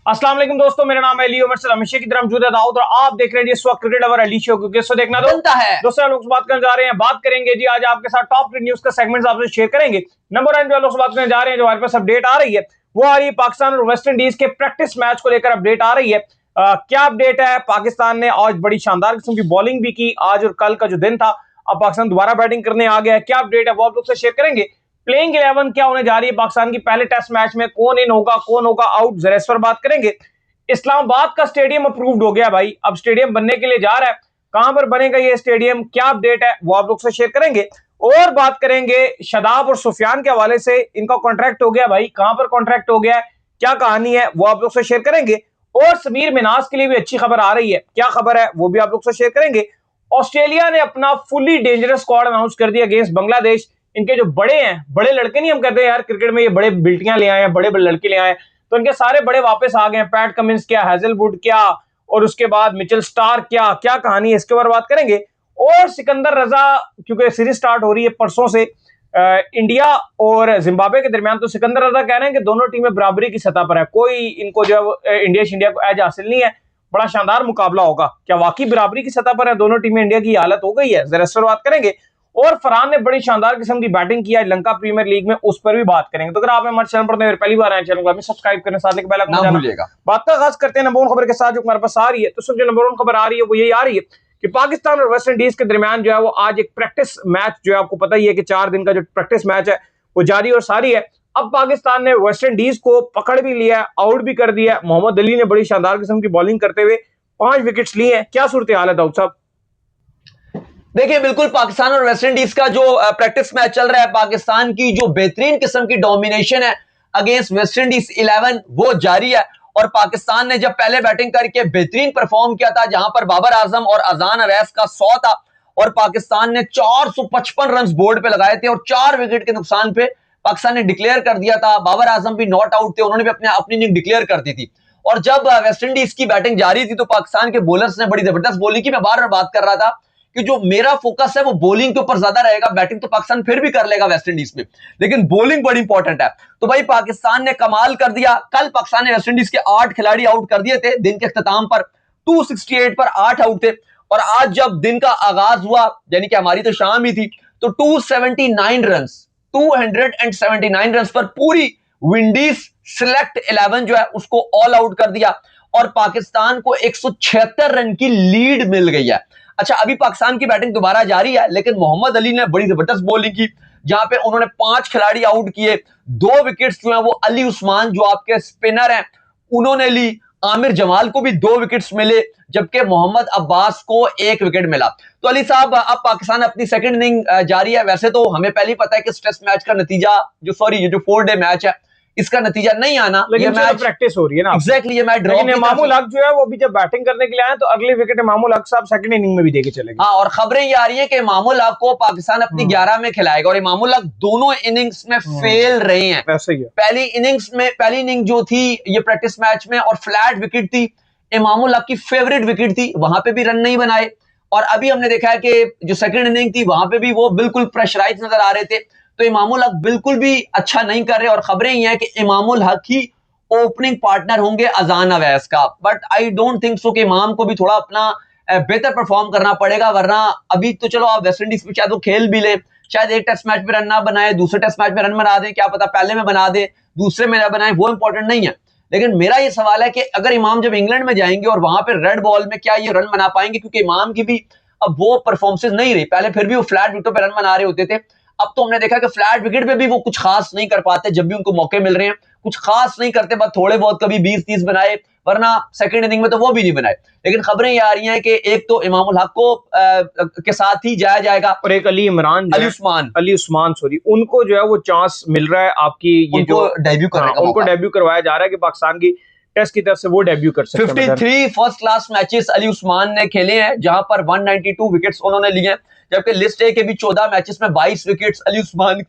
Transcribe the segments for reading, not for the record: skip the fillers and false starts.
अस्सलाम वालेकुम दोस्तों, मेरा नाम है अली उमर सर, हमेशा की तरह मौजूद है दाऊद और आप देख रहे हैं इस वक्त क्रिकेट अवर अली शो, क्योंकि इसको देखना तो बनता है। दोस्तों लोग बात करने जा रहे हैं, बात करेंगे जी आज आपके साथ टॉप न्यूज का सेगमेंट आपसे शेयर करेंगे। नंबर 1 जो लोग बात करने जा रहे हैं, जो हमारे पास अपडेट आ रही है वो आ रही है पाकिस्तान और वेस्ट इंडीज के प्रैक्टिस मैच को लेकर अपडेट आ रही है। क्या अपडेट है? पाकिस्तान ने आज बड़ी शानदार किस्म की बॉलिंग भी की, आज और कल का जो दिन था, अब पाकिस्तान दोबारा बैटिंग करने आ गया है। क्या अपडेट है वो आप लोग से शेयर करेंगे। प्लेइंग 11 क्या होने जा रही है पाकिस्तान की पहले टेस्ट मैच में, कौन इन होगा कौन होगा आउट, जरा इस पर बात करेंगे। इस्लामाबाद का स्टेडियम अप्रूव्ड हो गया भाई, अब स्टेडियम बनने के लिए जा रहा है। कहां पर बनेगा ये स्टेडियम, क्या अपडेट है वो आप लोग से शेयर करेंगे। और बात करेंगे शादाब और सुफियान के हवाले से, इनका कॉन्ट्रैक्ट हो गया भाई, कहां पर कॉन्ट्रैक्ट हो गया है, क्या कहानी है वो आप लोग से शेयर करेंगे। और समीर मिनाज के लिए भी अच्छी खबर आ रही है, क्या खबर है वो भी आप लोग से शेयर करेंगे। ऑस्ट्रेलिया ने अपना फुली डेंजरस स्क्वाड अनाउंस कर दिया अगेंस्ट बांग्लादेश। इनके जो बड़े हैं, बड़े लड़के नहीं, हम कहते हैं यार क्रिकेट में ये बड़े बिल्टियां ले आए हैं, बड़े बड़े लड़के ले आए हैं, तो इनके सारे बड़े वापस आ गए हैं। पैट कमिंस क्या, हैजलवुड क्या, और उसके बाद मिचेल स्टार्क क्या, क्या कहानी है इसके बारे में बात करेंगे। और सिकंदर रजा, क्योंकि सीरीज स्टार्ट हो रही है परसों से इंडिया और जिम्बाब्वे के दरमियान, तो सिकंदर रजा कह रहे हैं कि दोनों टीमें बराबरी की सतह पर है, कोई इनको जो है इंडिया को एज हासिल नहीं है, बड़ा शानदार मुकाबला होगा। क्या वाकई बराबरी की सतह पर है दोनों टीमें, इंडिया की हालत हो गई है, जरा इस पर बात करेंगे। और फरहान ने बड़ी शानदार किस्म की बैटिंग की है लंका प्रीमियर लीग में, उस पर भी बात करेंगे। तो अगर आप हमारे चैनल पर पहली बार आए, चैनल को सब्सक्राइब करने साथ बेल आइकन ना भूलिएगा। बात का आगाज करते हैं नंबर 1 खबर के साथ जो हमारे पास आ रही है। तो सब जो नंबर 1 खबर आ रही है वो यही आ रही है कि पाकिस्तान और वेस्ट इंडीज के दरमियान जो है वो आज एक प्रैक्टिस मैच, जो है आपको पता ही है कि 4 दिन का जो प्रैक्टिस मैच है वो जारी और सारी है। अब पाकिस्तान ने वेस्ट इंडीज को पकड़ भी लिया, आउट भी कर दिया। मोहम्मद अली ने बड़ी शानदार किस्म की बॉलिंग करते हुए 5 विकेट्स लिए हैं। क्या सूरत हाल है दाऊद साहब? देखिए, बिल्कुल पाकिस्तान और वेस्ट इंडीज का जो प्रैक्टिस मैच चल रहा है, पाकिस्तान की जो बेहतरीन किस्म की डोमिनेशन है अगेंस्ट वेस्ट इंडीज 11 वो जारी है। और पाकिस्तान ने जब पहले बैटिंग करके बेहतरीन परफॉर्म किया था, जहां पर बाबर आजम और अजान अवैस का 100 था, और पाकिस्तान ने 455 रन बोर्ड पे लगाए थे और 4 विकेट के नुकसान पे पाकिस्तान ने डिक्लेयर कर दिया था। बाबर आजम भी नॉट आउट थे, उन्होंने भी अपनी इनिंग डिक्लेयर कर दी थी। और जब वेस्ट इंडीज की बैटिंग जारी थी तो पाकिस्तान के बॉलर्स ने बड़ी जबरदस्त बॉलिंग की। मैं बार बार बात कर रहा था कि जो मेरा फोकस है वो बॉलिंग के ऊपर ज्यादा रहेगा, बैटिंग तो पाकिस्तान फिर भी कर लेगा वेस्ट इंडीज में, लेकिन बॉलिंग बड़ी इंपॉर्टेंट है। तो भाई पाकिस्तान ने कमाल कर दिया। कल पाकिस्तान ने वेस्ट इंडीज के 8 खिलाड़ी आउट कर दिए थे दिन के अख्ताम पर, 268 पर 8 आउट थे। और आज जब दिन का आगाज हुआ, यानी कि हमारी तो शाम ही थी, तो 279 रन 279 रन पर पूरी विंडीज सिलेक्ट 11 जो है उसको ऑल आउट कर दिया और पाकिस्तान को 176 रन की लीड मिल गई है। अच्छा, अभी पाकिस्तान की बैटिंग दोबारा जारी है, लेकिन मोहम्मद अली ने बड़ी जबरदस्त बॉलिंग की, जहां पे उन्होंने 5 खिलाड़ी आउट किए। 2 विकेट्स जो है वो अली उस्मान जो आपके स्पिनर हैं उन्होंने ली। आमिर जमाल को भी 2 विकेट्स मिले, जबकि मोहम्मद अब्बास को 1 विकेट मिला। तो अली साहब, अब पाकिस्तान अपनी सेकंड इनिंग जारी है। वैसे तो हमें पहले ही पता है कि टेस्ट मैच का नतीजा ये जो 4 डे मैच है इसका नतीजा नहीं आना, लेकिन ये प्रैक्टिस हो रही है ना। एग्जैक्टली, ये मैच ड्रॉ। इमामुल हक जो है वो अभी जब बैटिंग करने के लिए आए तो अगले विकेट इमामुल हक साहब सेकंड इनिंग में भी देके चलेंगे। हाँ, और खबरें ये आ रही है कि इमामुल हक को पाकिस्तान अपनी 11 में खिलाएगा, और इमामुल हक दोनों इनिंग्स में फेल रहे हैं। ऐसे ही है। पहली इनिंग जो थी ये प्रैक्टिस मैच में और फ्लैट विकेट थी, इमामुल हक की फेवरेट विकेट थी, वहां पे भी रन नहीं बनाए। और अभी हमने देखा है कि जो सेकंड इनिंग थी वहां पे भी वो बिल्कुल प्रेशराइज नजर आ रहे थे। तो इमामुल हक बिल्कुल भी अच्छा नहीं कर रहे, और खबरें ये हैं कि इमामुल हक ही ओपनिंग पार्टनर होंगे अजान अवैस का। But I don't think so कि इमाम को भी थोड़ा अपना बेहतर परफॉर्म करना पड़ेगा, वरना अभी तो चलो आप वेस्ट इंडीज में शायद वो खेल भी ले, शायद एक टेस्ट मैच में रन ना बनाए, दूसरे टेस्ट मैच में रन बना दें, क्या पता पहले में बना दे दूसरे में ना बनाए, वो इंपॉर्टेंट नहीं है। लेकिन मेरा ये सवाल है कि अगर इमाम जब इंग्लैंड में जाएंगे और वहां पर रेड बॉल में क्या ये रन बना पाएंगे, क्योंकि इमाम की भी अब वो परफॉर्मेंस नहीं रही। पहले फिर भी वो फ्लैट विकेटों पर रन बना रहे होते थे, अब तो हमने देखा कि फ्लैट विकेट पे भी वो कुछ खास नहीं कर पाते। जब भी उनको मौके मिल रहे हैं कुछ खास नहीं करते, बस थोड़े बहुत कभी 20-30 बनाए, वरना सेकंड इनिंग में तो वो भी नहीं बनाए। लेकिन खबरें ये आ रही हैं कि एक तो इमामुल हक को के साथ ही जाया जाएगा, और एक अली उस्मान उनको जो है वो चांस मिल रहा है। आपकी ये जो डेब्यू उनको डेब्यू करवाया जा रहा है कि पाकिस्तान की टेस्ट की तरफ से वो डेब्यू कर सकते हैं। 53 first class matches Ali Usman ने खेले हैं, जहां पर 192 विकेट्स उन्होंने लिए हैं, जबकि लिस्ट ए के भी 14 मैचेस में 22 विकेट्स अली उस्मान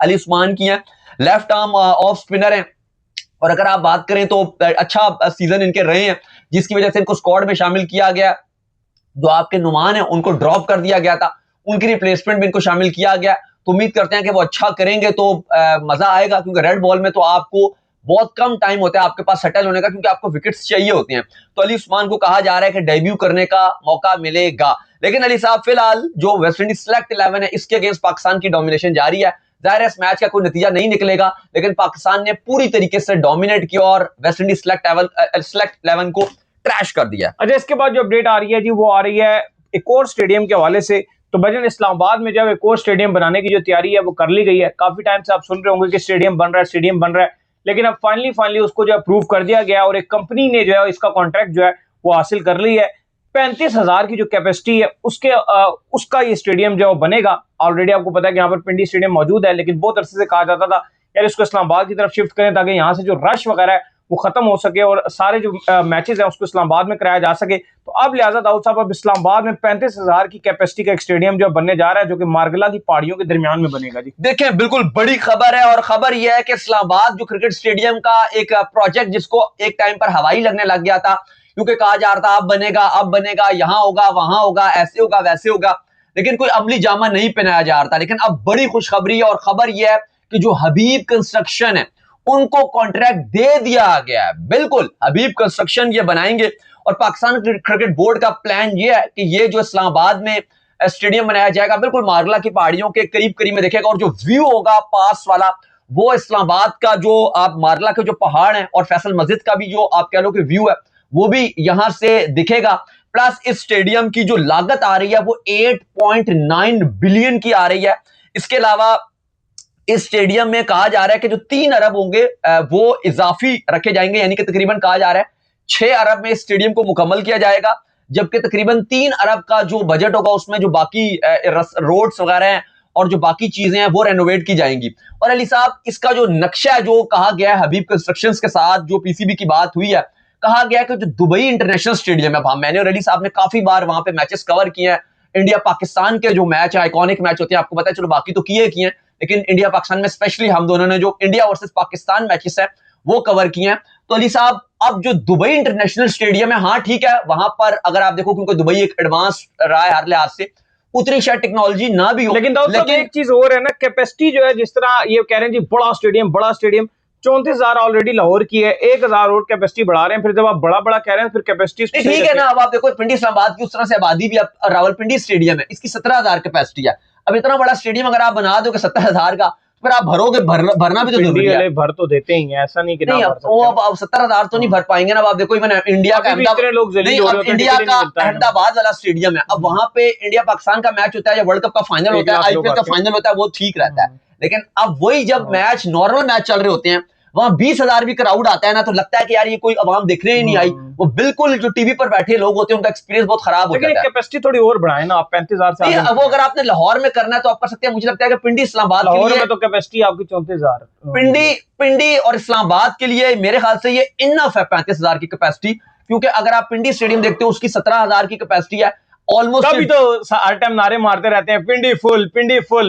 अली उस्मान की हैं। लेफ्ट आर्म ऑफ स्पिनर हैं, और अगर आप बात करें तो अच्छा सीजन इनके रहे हैं, जिसकी वजह से इनको स्क्वाड में शामिल किया गया। जो आपके नुमान है उनको ड्रॉप कर दिया गया था, उनकी रिप्लेसमेंट में इनको शामिल किया गया। तो उम्मीद करते हैं कि वो अच्छा करेंगे तो मजा आएगा, क्योंकि रेड बॉल में तो आपको बहुत कम टाइम होता है आपके पास सेटल होने का, क्योंकि आपको विकेट्स चाहिए होते हैं। तो अली उस्मान को कहा जा रहा है कि डेब्यू करने का मौका मिलेगा। लेकिन अली साहब फिलहाल जो वेस्ट इंडीज सिलेक्ट 11 है इसके अगेंस्ट पाकिस्तान की डोमिनेशन जारी है। जाहिर है इस मैच का कोई नतीजा नहीं निकलेगा, लेकिन पाकिस्तान ने पूरी तरीके से डोमिनेट किया और वेस्ट इंडीज सिलेक्ट 11 को ट्रैश कर दिया। अच्छा, इसके बाद जो अपडेट आ रही है जी वो आ रही है एक और स्टेडियम के हवाले से। तो भजन इस्लामाबाद में जब एक और स्टेडियम बनाने की जो तैयारी है वो कर ली गई है। काफी टाइम से आप सुन रहे होंगे कि स्टेडियम बन रहा है, लेकिन अब फाइनली उसको जो अप्रूव कर दिया गया और एक कंपनी ने जो है इसका कॉन्ट्रैक्ट जो है वो हासिल कर ली है। 35,000 की जो कैपेसिटी है उसका ये स्टेडियम जो बनेगा। ऑलरेडी आपको पता है कि यहाँ पर पिंडी स्टेडियम मौजूद है, लेकिन बहुत अरसे से कहा जाता था यार इसको इस्लामाबाद की तरफ शिफ्ट करें ताकि यहाँ से जो रश वगैरह है वो खत्म हो सके और सारे जो मैचेस हैं उसको इस्लामाबाद में कराया जा सके। तो अब लिहाजा दाऊद साहब अब इस्लामाबाद में 35,000 की कैपेसिटी का एक स्टेडियम जो बनने जा रहा है, जो कि मार्गला की पहाड़ियों के दरमियान में बनेगा जी। देखें, बिल्कुल बड़ी खबर है, और खबर यह है कि इस्लामाबाद जो क्रिकेट स्टेडियम का एक प्रोजेक्ट जिसको एक टाइम पर हवाई लगने लग गया था, क्योंकि कहा जा रहा था अब बनेगा, यहां होगा, वहां होगा, ऐसे होगा, वैसे होगा, लेकिन कोई अमली जामा नहीं पहनाया जा रहा था। लेकिन अब बड़ी खुशखबरी है, और खबर यह है कि जो हबीब कंस्ट्रक्शन है उनको कॉन्ट्रैक्ट दे दिया गया है। बिल्कुल हबीब कंस्ट्रक्शन ये बनाएंगे, और पाकिस्तान क्रिकेट बोर्ड का प्लान ये है कि ये जो इस्लामाबाद में स्टेडियम बनाया जाएगा बिल्कुल मार्गला की पहाड़ियों के करीब में दिखेगा, और जो व्यू होगा पास वाला वो इस्लामाबाद का जो आप मार्गला के जो पहाड़ हैं और फैसल मस्जिद का भी जो आप कह लो कि व्यू है वो भी यहां से दिखेगा। प्लस इस स्टेडियम की जो लागत आ रही है वो 8.9 बिलियन की आ रही है। इसके अलावा इस स्टेडियम में कहा जा रहा है कि जो 3 अरब होंगे वो इजाफी रखे जाएंगे, यानी कि तकरीबन कहा जा रहा है 6 अरब में इस स्टेडियम को मुकम्मल किया जाएगा, जबकि तकरीबन 3 अरब का जो बजट होगा उसमें जो बाकी रोड्स वगैरह हैं और जो बाकी चीजें हैं वो रेनोवेट की जाएंगी। और अली साहब इसका जो नक्शा है जो कहा गया है हबीब कंस्ट्रक्शंस के साथ जो पीसीबी की बात हुई है, कहा गया है कि जो दुबई इंटरनेशनल स्टेडियम है, मैंने और अली साहब ने काफी बार वहां पे मैचेस कवर किए हैं। इंडिया पाकिस्तान के जो मैच है, आइकॉनिक मैच होते हैं, आपको पता है, चलो बाकी तो किए हैं, लेकिन इंडिया पाकिस्तान में स्पेशली हम दोनों ने जो इंडिया वर्सेस पाकिस्तान मैचेस है वो कवर किए हैं। तो अली साहब अब जो दुबई इंटरनेशनल स्टेडियम है, हाँ ठीक है, वहां पर अगर आप देखो क्योंकि दुबई एक एडवांस रहा है हर लिहाज से, उतनी शायद टेक्नोलॉजी ना भी हो, लेकिन एक चीज और है ना, कैपेसिटी जो है, जिस तरह ये कह रहे हैं जी बड़ा स्टेडियम 34,000 ऑलरेडी लाहौर की है, 1,000 और कैपेसिटी बढ़ा रहे हैं। फिर जब आप बड़ा कह रहे हैं फिर कैपेसिटी ठीक है ना। अब आप देखो पिंडी इस्लामाबाद की उस तरह से आबादी भी, रावलपिंडी स्टेडियम है, इसकी 17,000 कैपेसिटी है। अब इतना बड़ा स्टेडियम अगर आप बना दोगे 17,000 का, फिर आप भरोगे, भरना भी तो जरूरी है। भर तो देते ही हैं, ऐसा नहीं कि नहीं, अब 17,000 तो नहीं भर पाएंगे ना। आप देखो इवन इंडिया का अहमदाबाद वाला स्टेडियम है, अब वहां पे इंडिया पाकिस्तान का मैच होता है या वर्ल्ड कप का फाइनल होता है, आईपीएल का फाइनल होता है, वो ठीक रहता है। लेकिन अब वही जब मैच नॉर्मल मैच चल रहे होते हैं, वहां 20,000 भी क्राउड आता है ना, तो लगता है कि यार ये कोई आवाम देखने ही नहीं आई। वो बिल्कुल जो टीवी पर बैठे लोग होते हैं उनका एक्सपीरियंस बहुत खराब होता है। कैपेसिटी थोड़ी और बढ़ाए ना आप, 35,000 से वो अगर आपने लाहौर में करना है तो आप कर सकते हैं। मुझे लगता है कि पिंडी इस्लामाबाद के लिए तो कैपेसिटी आपकी 34,000, पिंडी और इस्लामाबाद के लिए मेरे ख्याल से ये इनफ है 35,000 की कैपेसिटी, क्योंकि अगर आप पिंडी स्टेडियम देखते हो उसकी 17,000 की कैपेसिटी है ऑलमोस्ट। अभी तो हर टाइम नारे मारते रहते हैं पिंडी फुल।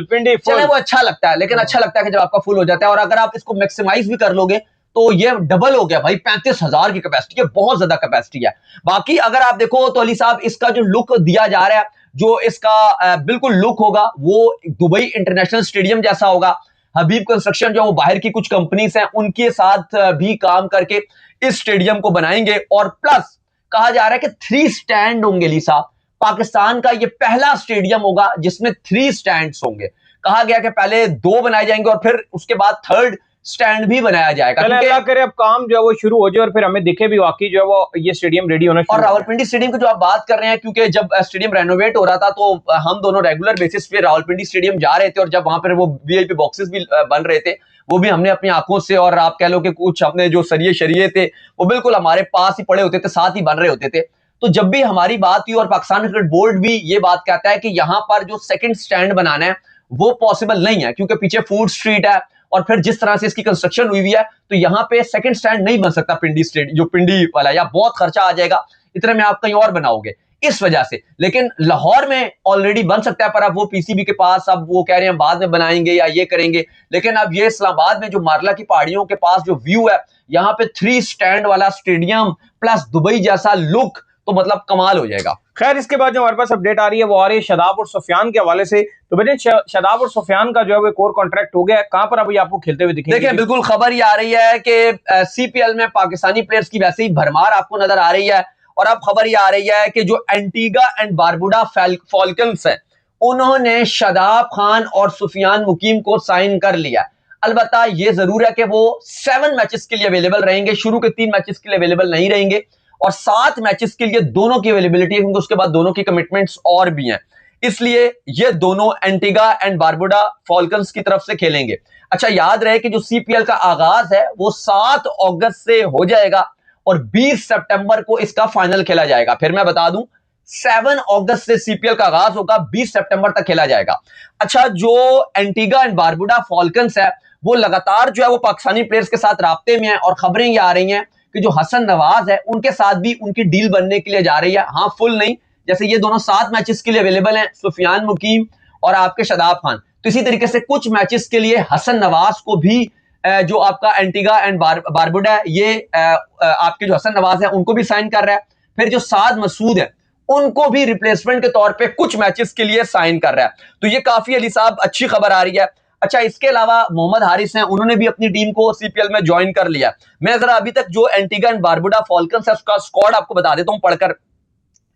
चले वो अच्छा लगता है, लेकिन अच्छा लगता है कि जब आपका फुल हो जाता है, और अगर आप इसको मैक्सिमाइज भी कर लोगे तो ये डबल हो गया भाई, 35,000 की कैपेसिटी है, बहुत ज्यादा कैपेसिटी है। बाकी अगर आप देखो तो अली साहब इसका जो लुक दिया जा रहा है, जो इसका बिल्कुल लुक होगा वो दुबई इंटरनेशनल स्टेडियम जैसा होगा। हबीब कंस्ट्रक्शन जो वो बाहर की कुछ कंपनीज हैं उनके साथ भी काम करके इस स्टेडियम को बनाएंगे, और प्लस कहा जा रहा है कि 3 स्टैंड होंगे। अली साहब पाकिस्तान का ये पहला स्टेडियम होगा जिसमें 3 स्टैंड्स होंगे। कहा गया कि पहले 2 बनाए जाएंगे और फिर उसके बाद 3rd स्टैंड भी बनाया जाएगा। अल्लाह करे अब काम जो है वो शुरू हो जाए और फिर हमें दिखे भी वाकई जो है वो ये स्टेडियम रेडी होना। और रावलपिंडी स्टेडियम की जो आप बात कर रहे हैं, क्योंकि जब स्टेडियम रेनोवेट हो रहा था तो हम दोनों रेगुलर बेसिस पे रावलपिंडी स्टेडियम जा रहे थे, और जब वहां पर वो वीआईपी बॉक्सेस भी बन रहे थे वो भी हमने अपनी आंखों से, और आप कह लो कि कुछ अपने जो सरिये थे वो बिल्कुल हमारे पास ही पड़े होते थे, साथ ही बन रहे होते थे। तो जब भी हमारी बात हुई, और पाकिस्तान क्रिकेट बोर्ड भी ये बात कहता है कि यहाँ पर जो 2nd स्टैंड बनाना है वो पॉसिबल नहीं है, क्योंकि पीछे फूड स्ट्रीट है, और फिर जिस तरह से इसकी कंस्ट्रक्शन हुई है तो यहाँ पे 2nd स्टैंड नहीं बन सकता पिंडी स्टेडियम, जो पिंडी वाला, या बहुत खर्चा आ जाएगा, इतने में आप कहीं और बनाओगे इस वजह से। लेकिन लाहौर में ऑलरेडी बन सकता है, पर अब वो पीसीबी के पास, अब वो कह रहे हैं बाद में बनाएंगे या ये करेंगे। लेकिन अब ये इस्लामाबाद में जो मार्ला की पहाड़ियों के पास जो व्यू है, यहाँ पे 3 स्टैंड वाला स्टेडियम प्लस दुबई जैसा लुक, तो मतलब कमाल हो जाएगा। खैर इसके बाद जो हमारे पास अपडेट आ रही है वो आ रही है शादाब और सुफियान के हवाले से। तो बेटे शादाब और सुफियान का जो है वो कोर कॉन्ट्रैक्ट हो गया है, कहां पर अभी आपको खेलते हुए दिखेंगे? देखिए बिल्कुल खबर ये आ रही है कि सीपीएल में पाकिस्तानी प्लेयर्स की वैसे ही भरमार आपको नजर आ रही है, और अब खबर ये आ रही है कि जो एंटीगा एंड बारबुडा फॉल्कन्स है उन्होंने शादाब खान और सुफियान मुकीम को साइन कर लिया। अलबत्ता ये जरूर है कि वो 7 मैचेस के लिए अवेलेबल रहेंगे, शुरू के 3 मैचेस के लिए अवेलेबल नहीं रहेंगे, और 7 मैचेस के लिए दोनों की अवेलेबिलिटी है, क्योंकि उसके बाद दोनों की कमिटमेंट्स और भी हैं। इसलिए ये दोनों एंटीगा एंड बारबुडा फॉल्कन्स की तरफ से खेलेंगे। अच्छा याद रहे कि जो सीपीएल का आगाज है वो 7 अगस्त से हो जाएगा और 20 सितंबर को इसका फाइनल खेला जाएगा। फिर मैं बता दूं 7 अगस्त से सीपीएल का आगाज होगा, 20 सितंबर तक खेला जाएगा। अच्छा जो एंटीगा एंड बारबुडा फॉल्कन्स है वो लगातार जो है वो पाकिस्तानी प्लेयर्स के साथ राब्ते में है, और खबरें ये आ रही हैं कि जो हसन नवाज है उनके साथ भी उनकी डील बनने के लिए जा रही है। हाँ फुल नहीं, जैसे ये दोनों 7 मैचेस के लिए अवेलेबल हैं सुफियान मुकीम और आपके शादाब खान, तो इसी तरीके से कुछ मैचेस के लिए हसन नवाज को भी जो आपका एंटीगा एंड बारबुडा है ये आपके जो हसन नवाज है उनको भी साइन कर रहा है। फिर जो साद मसूद है उनको भी रिप्लेसमेंट के तौर पे कुछ मैचेस के लिए साइन कर रहा है। तो ये काफी अली साहब अच्छी खबर आ रही है। अच्छा इसके अलावा मोहम्मद हारिस हैं, उन्होंने भी अपनी टीम को सीपीएल में ज्वाइन कर लिया। मैं जरा अभी तक जो एंटीगा एंड बारबुडा फॉल्कन्स है उसका स्क्वाड आपको बता देता हूं पढ़कर।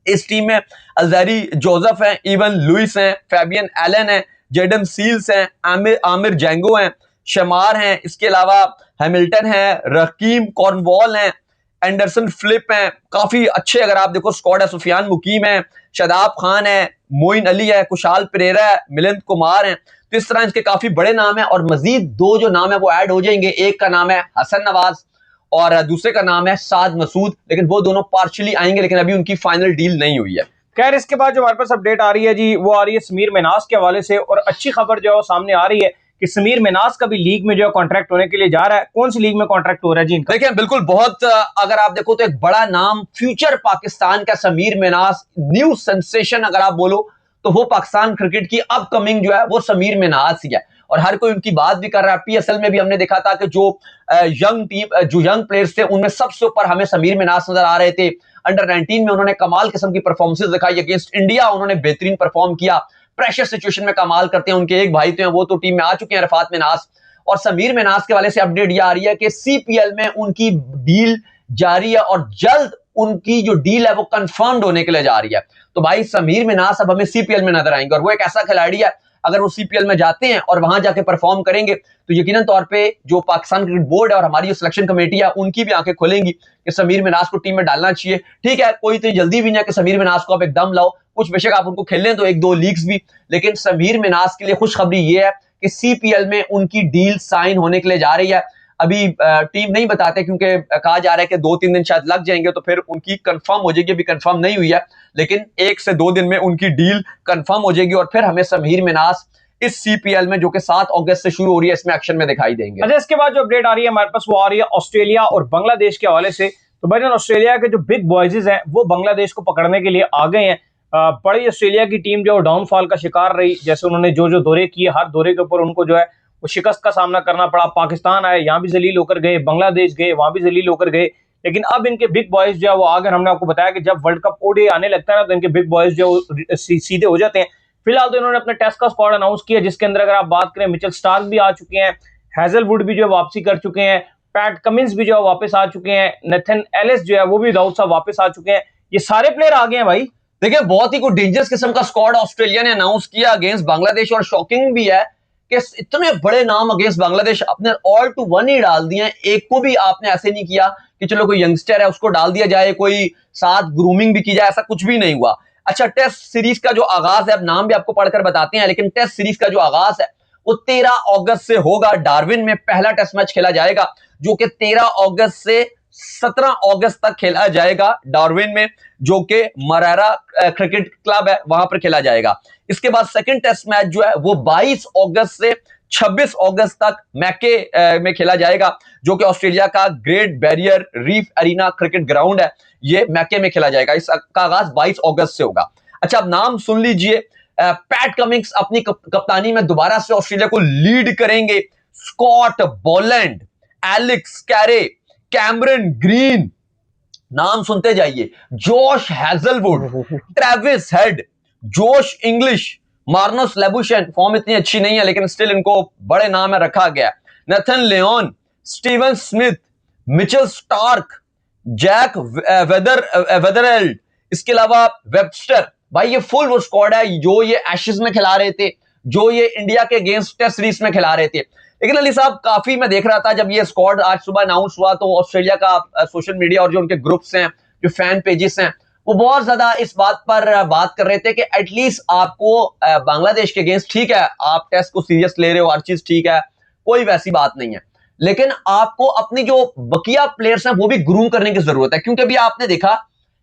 इस टीम में अजहरी जोसेफ हैं, इवन लुइस हैं, फैबियन एलन हैं, जेडन सील्स हैं, आमिर जेंगो हैं, शमार हैं, इसके अलावा हैमिल्टन है, रकीम कॉर्नवॉल हैं, एंडरसन फ्लिप हैं। काफी अच्छे अगर आप देखो स्क्वाड है। सुफियान मुकीम है, शादाब खान है, मोइन अली है, कुशाल परेरा है, मिलिंद कुमार हैं। तो इस तरह इसके काफी बड़े नाम है, और मजीद 2 जो नाम है वो ऐड हो जाएंगे। एक का नाम है हसन नवाज और दूसरे का नाम है साद मसूद, लेकिन वो दोनों पार्शियली आएंगे, लेकिन अभी उनकी फाइनल डील नहीं हुई है। खैर इसके बाद जो हमारे पास अपडेट आ रही है जी वो आ रही है समीर मिनास के हवाले से, और अच्छी खबर जो है वो सामने आ रही है कि समीर मिनास का भी लीग में जो है कॉन्ट्रैक्ट होने के लिए जा रहा है। कौन सी लीग में कॉन्ट्रैक्ट हो रहा है जी इनका? देखिए बिल्कुल बहुत अगर आप देखो तो एक बड़ा नाम फ्यूचर पाकिस्तान का समीर मिनास, न्यू सेंसेशन अगर आप बोलो तो वो पाकिस्तान क्रिकेट की अपकमिंग जो है वो समीर मिनास ही है, और हर कोई उनकी बात भी कर रहा है। पीएसएल में भी हमने देखा था कि जो यंग प्लेयर्स थे उनमें सबसे ऊपर हमें समीर मिनास नजर आ रहे थे। अंडर 19 में उन्होंने कमाल किस्म की परफॉर्मेंस दिखाई, अगेंस्ट इंडिया उन्होंने बेहतरीन परफॉर्म किया, प्रेशर सिचुएशन में कमाल करते हैं। उनके एक भाई तो हैं वो तो टीम में आ चुके हैं, रफात मिनास। और समीर मिनास के वाले से अपडेट ये आ रही है कि सीपीएल में उनकी डील जारी है, और जल्द उनकी जो डील है वो कंफर्म्ड होने के लिए जा रही है। तो भाई समीर मिनास अब हमें सीपीएल में नजर आएंगे, और वो एक ऐसा खिलाड़ी है अगर वो सीपीएल में जाते हैं और वहां जाके परफॉर्म करेंगे तो यकीनन तौर पे जो पाकिस्तान क्रिकेट बोर्ड है और हमारी जो सिलेक्शन कमेटी है उनकी भी आंखें खुलेंगी कि समीर मिनास को टीम में डालना चाहिए। ठीक है, कोई तो जल्दी भी नहीं है कि समीर मिनास को आप एकदम लाओ, कुछ बेशक आप उनको खेल लें तो 1-2 लीग्स भी, लेकिन समीर मिनास के लिए खुशखबरी ये है कि सीपीएल में उनकी डील साइन होने के लिए जा रही है। अभी टीम नहीं बताते क्योंकि कहा जा रहा है कि 2-3 दिन शायद लग जाएंगे, तो फिर उनकी कंफर्म हो जाएगी। अभी कंफर्म नहीं हुई है, लेकिन 1 से 2 दिन में उनकी डील कंफर्म हो जाएगी, और फिर हमें समीर मिनास इस सीपीएल में जो कि 7 अगस्त से शुरू हो रही है इसमें एक्शन में दिखाई देंगे। अच्छा इसके बाद जो अपडेट आ रही है हमारे पास वो आ रही है ऑस्ट्रेलिया और बांग्लादेश के हवाले से। तो भाई ऑस्ट्रेलिया के जो बिग बॉयज हैं वो बांग्लादेश को पकड़ने के लिए आ गए हैं। बड़ी ऑस्ट्रेलिया की टीम जो डाउनफॉल का शिकार रही, जैसे उन्होंने जो जो दौरे किए हर दौरे के ऊपर उनको जो है वो शिकस्त का सामना करना पड़ा। पाकिस्तान आए, यहाँ भी जलील होकर गए, बांग्लादेश गए, वहां भी जलील होकर गए, लेकिन अब इनके बिग बॉयज जो है वो आगे, हमने आपको बताया कि जब वर्ल्ड कप ओडीआई आने लगता है ना तो इनके बिग बॉयज जो सीधे हो जाते हैं। फिलहाल तो इन्होंने अपने टेस्ट का स्क्वाड अनाउंस किया, जिसके अंदर अगर आप बात करें मिचेल स्टार्क भी आ चुके हैं, हैजलवुड भी जो है वापसी कर चुके हैं, पैट कमिंस भी जो है वापस आ चुके हैं, नेथन एलिस जो है वो भी दाऊद साहब वापस आ चुके हैं। ये सारे प्लेयर आ गए हैं भाई। देखिए बहुत ही कोई डेंजरस किस्म का स्क्वाड ऑस्ट्रेलिया ने अनाउंस किया अगेंस्ट बांग्लादेश, और शॉकिंग भी है कि इतने बड़े नाम अगेंस्ट बांग्लादेश आपने ऑल टू वन ही डाल दिए हैं। एक को भी आपने ऐसे नहीं किया कि चलो कोई यंगस्टर है उसको डाल दिया जाए, कोई साथ ग्रूमिंग भी की जाए, ऐसा कुछ भी नहीं हुआ। अच्छा टेस्ट सीरीज का जो आगाज है, अब नाम भी आपको पढ़कर बताते हैं, लेकिन टेस्ट सीरीज का जो आगाज है वो 13 अगस्त से होगा। डार्विन में पहला टेस्ट मैच खेला जाएगा जो कि 13 अगस्त से 17 अगस्त तक खेला जाएगा डार्विन में, जो कि मरारा क्रिकेट क्लब है वहां पर खेला जाएगा। इसके बाद सेकंड टेस्ट मैच जो है वो 22 अगस्त से 26 अगस्त तक मैके में खेला जाएगा, जो कि ऑस्ट्रेलिया का great barrier reef arena cricket ground है, ये मैके में खेला जाएगा। इसका आगाज 22 अगस्त से होगा। अच्छा अब नाम सुन लीजिए, पैट कमिंस अपनी कप्तानी में दोबारा से ऑस्ट्रेलिया को लीड करेंगे। Scott Boland, Alex Carey, Cameron Green, नाम सुनते जाइए, Josh Hazlewood, Travis Head, Josh Inglis, Marnus Labuschagne, form इतनी अच्छी नहीं है लेकिन स्टिल इनको बड़े नाम में रखा गया, Nathan Lyon, Steven Smith, Mitchell Starc, Jack Weatherald, इसके अलावा वेबस्टर। भाई ये फुल वो स्क्वाड है जो ये एशेज में खिला रहे थे, जो ये इंडिया के अगेंस्ट टेस्ट सीरीज में खिला रहे थे। लेकिन अली साहब काफी मैं देख रहा था जब ये स्क्वाड आज सुबह अनाउंस हुआ तो ऑस्ट्रेलिया का सोशल मीडिया और जो उनके ग्रुप्स हैं, जो फैन पेजेस हैं, वो बहुत ज्यादा इस बात पर बात कर रहे थे कि एटलीस्ट आपको बांग्लादेश के अगेंस्ट, ठीक है आप टेस्ट को सीरियस ले रहे हो, हर चीज ठीक है, कोई वैसी बात नहीं है, लेकिन आपको अपनी जो बकिया प्लेयर्स हैं वो भी ग्रूम करने की जरूरत है। क्योंकि अभी आपने देखा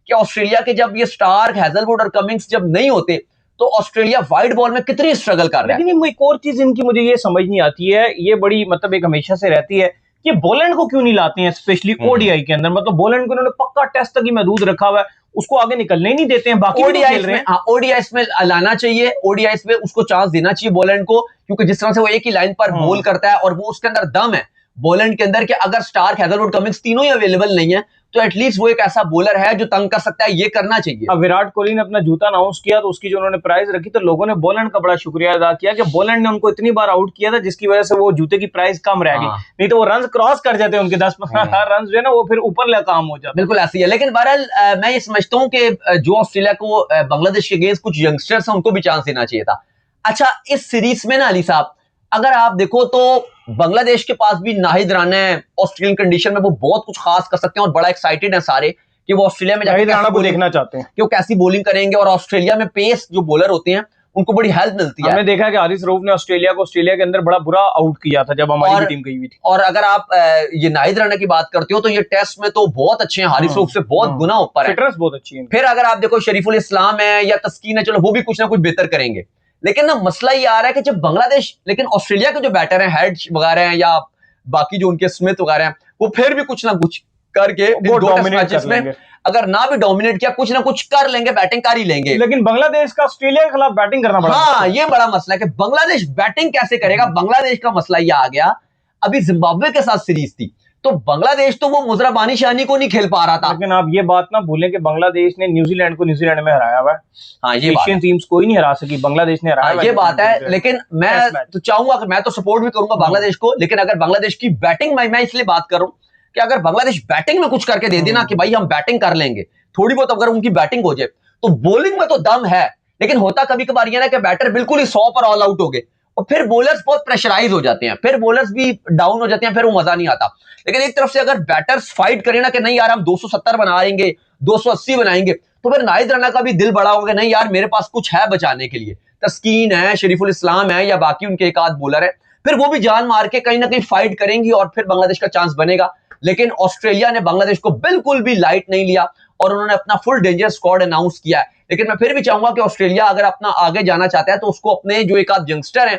कि ऑस्ट्रेलिया के जब ये स्टार्क, हैजलवुड और कमिंग्स जब नहीं होते तो ऑस्ट्रेलिया वाइड बॉल में कितनी स्ट्रगल कर रहा है। लेकिन एक और चीज इनकी मुझे ये समझ नहीं आती है, ये बड़ी मतलब एक हमेशा से रहती है कि बोलैंड को क्यों नहीं लाते हैं, स्पेशली ओडीआई के अंदर। मतलब बोलैंड को इन्होंने पक्का टेस्ट तक ही महदूद रखा हुआ है, उसको आगे निकलने ही नहीं देते हैं। बाकी ओडीआई में, ओडीआईस में लाना चाहिए, ओडीआईस में उसको चांस देना चाहिए बोलैंड को, क्योंकि जिस तरह से वो एक ही लाइन पर बॉल करता है और वो उसके अंदर दम है बोलैंड के अंदर कि अगर स्टार्क, हैजलवुड, कमिंग्स तीनों ही अवेलेबल नहीं है तो एटलीस्ट वो एक ऐसा बॉलर है जो तंग कर सकता है, ये करना चाहिए। अब विराट कोहली ने अपना जूता अनाउंस किया तो उसकी जो उन्होंने प्राइस रखी तो लोगों ने बोलैंड का बड़ा शुक्रिया अदा किया कि बोलैंड ने उनको इतनी बार आउट किया था जिसकी वजह से वो जूते की प्राइस कम रह गई, नहीं तो वो रन क्रॉस कर जाते उनके 10-15 रन जो है ना वो फिर ऊपर काम हो जाता। बिल्कुल ऐसी है। लेकिन बहरहाल मैं ये समझता हूँ कि जो ऑस्ट्रेलिया को बांग्लादेश के अगेंस्ट कुछ यंगस्टर्स हैं उनको भी चांस देना चाहिए था। अच्छा इस सीरीज में ना अली साहब अगर आप देखो तो बांग्लादेश के पास भी नाहिद राना है, ऑस्ट्रेलियन कंडीशन में वो बहुत कुछ खास कर सकते हैं और बड़ा एक्साइटेड है सारे कि वो ऑस्ट्रेलिया में नाहिद राना को देखना चाहते हैं कि वो कैसी बॉलिंग करेंगे। और ऑस्ट्रेलिया में पेस जो बॉलर होते हैं उनको बड़ी हेल्प मिलती है। हमने देखा है कि हारिस रऊफ ने ऑस्ट्रेलिया के अंदर बड़ा बुरा आउट किया था जब हमारी टीम गई हुई थी। और अगर आप ये नाहिद राना की बात करते हो तो ये टेस्ट में तो बहुत अच्छे हैं, हारिस रऊफ से बहुत गुना ऊपर है, फिटनेस बहुत अच्छी है। फिर अगर आप देखो शरीफुल इस्लाम है या तस्कीन है, चलो वो भी कुछ ना कुछ बेहतर करेंगे। लेकिन ना मसला ये आ रहा है कि जब बांग्लादेश, लेकिन ऑस्ट्रेलिया के जो बैटर हैं, हेड वगैरह हैं या बाकी जो उनके स्मिथ वगैरह हैं, वो फिर भी कुछ ना कुछ करके दो मैचेस में अगर ना भी डोमिनेट किया कुछ ना कुछ कर लेंगे, बैटिंग कर ही लेंगे। लेकिन बांग्लादेश का ऑस्ट्रेलिया के खिलाफ बैटिंग करना बड़ा हाँ ये बड़ा मसला है कि बांग्लादेश बैटिंग कैसे करेगा। बांग्लादेश का मसला ये आ गया, अभी जिम्बाब्वे के साथ सीरीज थी तो बांग्लादेश तो वो मुजरा बानी शानी को नहीं खेल पा रहा था। लेकिन आप ये बात ना भूलें कि बांग्लादेश ने न्यूजीलैंड को न्यूजीलैंड में हराया हुआ है। हाँ ये एशियन टीम्स कोई नहीं हरा सकी, बांग्लादेश ने हराया। ये बात है। लेकिन मैं तो चाहूंगा कि मैं तो सपोर्ट भी करूंगा बांग्लादेश को, लेकिन अगर बांग्लादेश की बैटिंग मैं इसलिए बात करूं कि अगर बांग्लादेश बैटिंग में कुछ करके दे देना कि भाई हम बैटिंग कर लेंगे, थोड़ी बहुत अगर उनकी बैटिंग हो जाए तो बॉलिंग में तो दम है। लेकिन होता कभी कभार ये ना कि बैटर बिल्कुल ही 100 पर ऑल आउट हो गए और फिर बॉलर्स बहुत प्रेशराइज हो जाते हैं, फिर बॉलर्स भी डाउन हो जाते हैं, फिर वो मजा नहीं आता। लेकिन एक तरफ से अगर बैटर्स फाइट करें ना कि नहीं यार हम 270 बनाएंगे, 280 बनाएंगे, तो फिर नाहिद राना का भी दिल बड़ा होगा कि नहीं यार मेरे पास कुछ है बचाने के लिए। तस्कीन है, शरीफुल इस्लाम है या बाकी उनके एक आध बॉलर है, फिर वो भी जान मार के कहीं ना कहीं फाइट करेंगी और फिर बांग्लादेश का चांस बनेगा। लेकिन ऑस्ट्रेलिया ने बांग्लादेश को बिल्कुल भी लाइट नहीं लिया और उन्होंने अपना फुल डेंजर स्क्वाड अनाउंस किया है। लेकिन मैं फिर भी चाहूंगा कि ऑस्ट्रेलिया अगर अपना आगे जाना चाहता है तो उसको अपने जो एक आध यंगस्टर हैं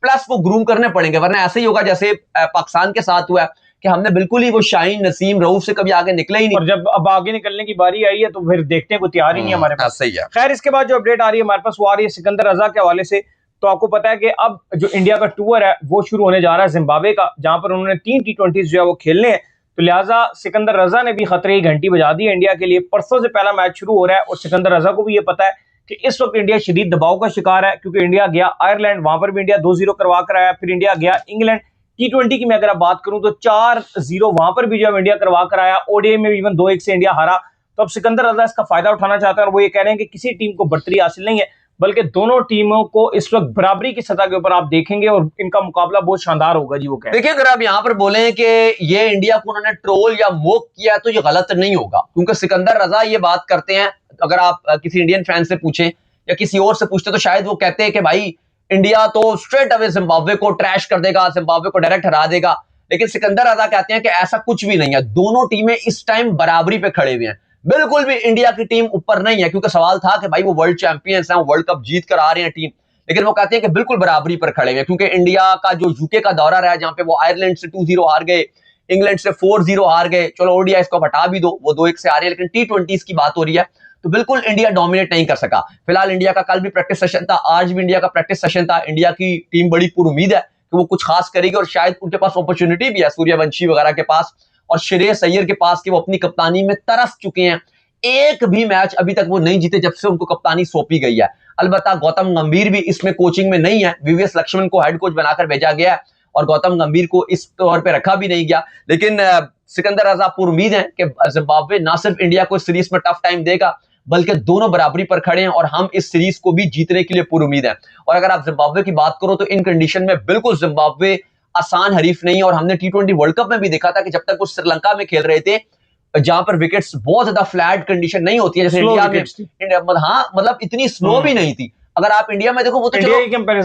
प्लस वो ग्रूम करने पड़ेंगे, वरना ऐसे ही होगा जैसे पाकिस्तान के साथ हुआ कि हमने बिल्कुल ही वो शाहीन, नसीम, रऊफ से कभी आगे निकले ही नहीं और जब अब आगे निकलने की बारी आई है तो फिर देखते हैं कोई तैयार ही नहीं हमारे पास। सही है। खैर इसके बाद जो अपडेट आ रही है हमारे पास वो आ रही है सिकंदर रजा के हवाले से। तो आपको पता है कि अब जो इंडिया का टूर है वो शुरू होने जा रहा है जिम्बाब्वे का, जहां पर उन्होंने 3 T20 जो है वो खेलने हैं। तो लिहाजा सिकंदर रजा ने भी खतरे की घंटी बजा दी है इंडिया के लिए। परसों से पहला मैच शुरू हो रहा है और सिकंदर रजा को भी ये पता है कि इस वक्त इंडिया शदीद दबाव का शिकार है, क्योंकि इंडिया गया आयरलैंड, वहां पर भी इंडिया 2-0 करवा कर आया। फिर इंडिया गया इंग्लैंड, T20 की मैं अगर आप बात करूं तो 4-0 वहां पर भी जो इंडिया करवा कर आया। ओडीआई में इवन 2-1 से इंडिया हारा। तो अब सिकंदर रजा इसका फायदा उठाना चाहता है और वो ये कह रहे हैं कि किसी टीम को बढ़तरी हासिल नहीं है, बल्कि दोनों टीमों को इस वक्त बराबरी की सतह के ऊपर आप देखेंगे और इनका मुकाबला बहुत शानदार होगा जी। वो कह देखिए अगर आप यहां पर बोले कि ये इंडिया को उन्होंने ट्रोल या मोक किया तो ये गलत नहीं होगा, क्योंकि सिकंदर रजा ये बात करते हैं। अगर आप किसी इंडियन फैन से पूछें या किसी और से पूछते तो शायद वो कहते हैं कि भाई इंडिया तो स्ट्रेट अवे जिम्बाब्वे को ट्रैश कर देगा, जिम्बाब्वे को डायरेक्ट हरा देगा। लेकिन सिकंदर रजा कहते हैं कि ऐसा कुछ भी नहीं है, दोनों टीमें इस टाइम बराबरी पे खड़े हुए हैं। बिल्कुल भी इंडिया की टीम ऊपर नहीं है, क्योंकि सवाल था कि भाई वो वर्ल्ड चैंपियंस हैं, वर्ल्ड कप जीत कर आ रहे हैं टीम, लेकिन वो कहते हैं कि बिल्कुल बराबरी पर खड़े हुए हैं। क्योंकि इंडिया का जो यूके का दौरा रहा है जहां पे वो आयरलैंड से 2-0 हार गए, इंग्लैंड से 4-0 हार गए, चलो ओडीआई इसको हटा भी दो, वो 2-1 से आ रही है, लेकिन T20 की बात हो रही है तो बिल्कुल इंडिया डोमिनेट नहीं कर सका। फिलहाल इंडिया का कल भी प्रैक्टिस सेशन था, आज भी इंडिया का प्रैक्टिस सेशन था। इंडिया की टीम बड़ी पुरुमीद है कि वो कुछ खास करेगी और शायद उनके पास अपॉर्चुनिटी भी है सूर्यवंशी वगैरह के पास, और श्रेयस अय्यर के पास कि वो अपनी कप्तानी में तरस चुके हैं। एक भी मैच अभी तक वो नहीं जीते जब से उनको कप्तानी सौंपी गई है। अलबत्ता गौतम गंभीर भी इसमें कोचिंग में नहीं है, वीवीएस लक्ष्मण को हेड कोच बनाकर भेजा गया है और गौतम गंभीर को इस तौर पे रखा भी नहीं गया। लेकिन सिकंदर रजा पूरी उम्मीद है कि जिम्बाब्वे ना सिर्फ इंडिया को इस सीरीज में टफ टाइम देगा बल्कि दोनों बराबरी पर खड़े हैं और हम इस सीरीज को भी जीतने के लिए पूरी उम्मीद है। और अगर आप जिम्बाब्वे की बात करो तो इन कंडीशन में बिल्कुल जिम्बाब्वे आसान हरीफ नहीं है और हमने T20 वर्ल्ड कप में भी देखा था कि जब तक वो श्रीलंका में खेल रहे थे जहां पर विकेट्स बहुत ज्यादा फ्लैट कंडीशन नहीं होती है जैसे इंडिया में, हाँ मतलब इतनी स्लो भी नहीं थी। अगर आप इंडिया में देखो वो तो चलो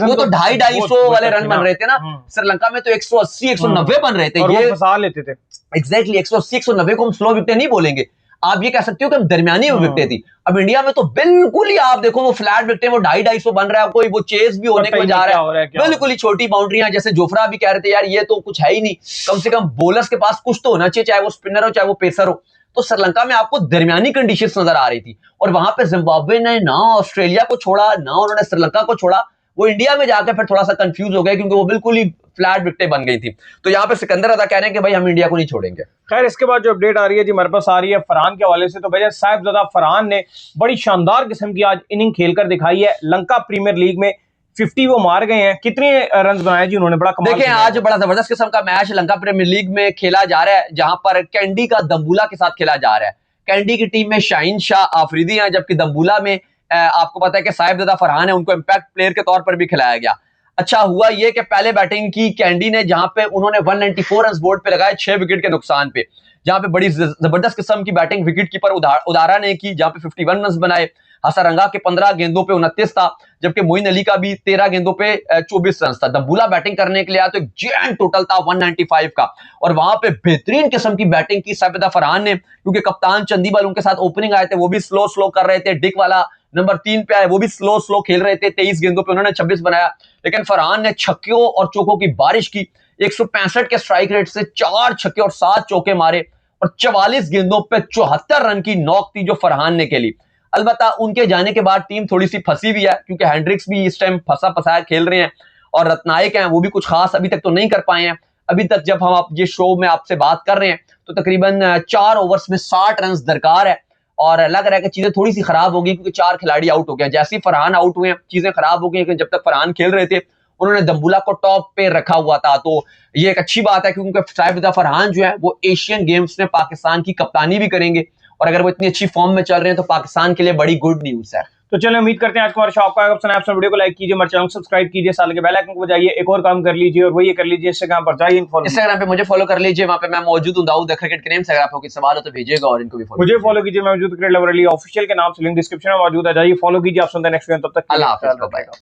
वो तो 250-250 वाले रन बन रहे थे ना, श्रीलंका में तो 180-190 बन रहे थे, ये फंसा लेते थे। एग्जैक्टली 180-190 को हम स्लो विकेट नहीं बोलेंगे, आप ये कह सकते हो कि हम दरमियानी विकेटें थी। अब इंडिया में तो बिल्कुल ही आप देखो वो फ्लैट विकेटें वो 250-250 बन रहा है, कोई वो चेस भी होने को जा रहा है, बिल्कुल ही छोटी बाउंड्रियां। जैसे जोफ्रा भी कह रहे थे यार ये तो कुछ है ही नहीं, कम से कम बॉलर्स के पास कुछ तो होना चाहिए, चाहे वो स्पिनर हो चाहे वो पेसर हो। तो श्रीलंका में आपको दरमियानी कंडीशंस नजर आ रही थी और वहां पे जिम्बाब्वे ने ना ऑस्ट्रेलिया को छोड़ा ना उन्होंने श्रीलंका को छोड़ा, वो इंडिया में जाकर फिर थोड़ा सा कंफ्यूज हो गए क्योंकि वो बिल्कुल ही फ्लैट विकेटें बन गई थी। तो यहाँ पे सिकंदर अदा कह रहे हैं कि भाई हम इंडिया को नहीं छोड़ेंगे। खैर इसके बाद जो अपडेट आ रही है जी हमारे पास आ रही है फरहान के हवाले से। तो भैया साहिबजादा फरहान ने बड़ी शानदार किस्म की आज इनिंग खेलकर दिखाई है। लंका प्रीमियर लीग में 50 वो मार गए हैं। कितने रन बनाए जी उन्होंने, बड़ा कमाल। देखिए आज बड़ा जबरदस्त किस्म का मैच लंका प्रीमियर लीग में खेला जा रहा है जहां पर कैंडी का दम्बुला के साथ खेला जा रहा है। कैंडी की टीम में शाहीन शाह आफरीदी हैं जबकि दम्बुला में आपको पता है कि साहिबजादा फरहान है, उनको इंपैक्ट प्लेयर के तौर पर भी खिलाया गया। अच्छा हुआ ये कि पहले बैटिंग की कैंडी ने जहां पे उन्होंने 194 रन बोर्ड पे लगाए 6 विकेट के नुकसान पे, जहां पे बड़ी जबरदस्त किस्म की बैटिंग विकेट कीपर उदारा ने की जहां पे 51 रन बनाए। हसरंगा के 15 गेंदों पे 29 था जबकि मोइन अली का भी 13 गेंदों पे 24 रन था। दम्बुला बैटिंग करने के लिए आया तो एक जैंट टोटल था 195 का और वहां पे बेहतरीन किस्म की बैटिंग की साहिबजादा फरहान ने, क्योंकि कप्तान चंदीबल उनके साथ ओपनिंग आए थे, वो भी स्लो कर रहे थे। डिक वाला नंबर 3 पे आए, वो भी स्लो खेल रहे थे। 23 गेंदों पे उन्होंने 26 बनाया, लेकिन फरहान ने छक्कों और चौकों की बारिश की। 165 के स्ट्राइक रेट से 4 छक्के और 7 चौके मारे और 44 गेंदों पे 74 रन की नॉक थी जो फरहान ने खेली। अलबत्ता उनके जाने के बाद टीम थोड़ी सी फंसी हुई है क्योंकि हैंड्रिक्स भी इस टाइम फंसाया खेल रहे हैं और रत्नायक हैं, वो भी कुछ खास अभी तक तो नहीं कर पाए हैं। अभी तक जब हम ये शो में आपसे बात कर रहे हैं तो तकरीबन 4 ओवर्स में 60 रन दरकार है और लग रहा है कि चीजें थोड़ी सी खराब होगी क्योंकि 4 खिलाड़ी आउट हो गए। जैसे ही फरहान आउट हुए चीजें खराब हो गई, लेकिन जब तक फरहान खेल रहे थे उन्होंने दम्बुला को टॉप पे रखा हुआ था। तो ये एक अच्छी बात है क्योंकि साहिबजादा फरहान जो है वो एशियन गेम्स में पाकिस्तान की कप्तानी भी करेंगे और अगर वो इतनी अच्छी फॉर्म में चल रहे हैं तो पाकिस्तान के लिए बड़ी गुड न्यूज है। तो चलिए उम्मीद करते हैं आज हमारे शो आपको आएगा पसंद। आप वीडियो को लाइक कीजिए, हमारे चैनल को सब्सक्राइब कीजिए, साल के बेल आइकन को बजाइए, एक और काम कर लीजिए और वो ये कर लीजिए इंस्टाग्राम पर जाइए, इंस्टाग्राम पे मुझे फॉलो कर लीजिए, वहां पे मैं मौजूद हूं दाऊद क्रिकेट के नेम से। अगर आपको कोई सवाल हो तो भेजिएगा और इनको भी मुझे फॉलो कीजिए, मैं मौजूद क्रिकेट लवर अली ऑफिशियल के नाम से, लिंक डिस्क्रिप्शन में मौजूद है, जाइए फॉलो कीजिए। आप सुनते हैं नेक्स्ट वीडियो, तब तक अल्लाह हाफिज़।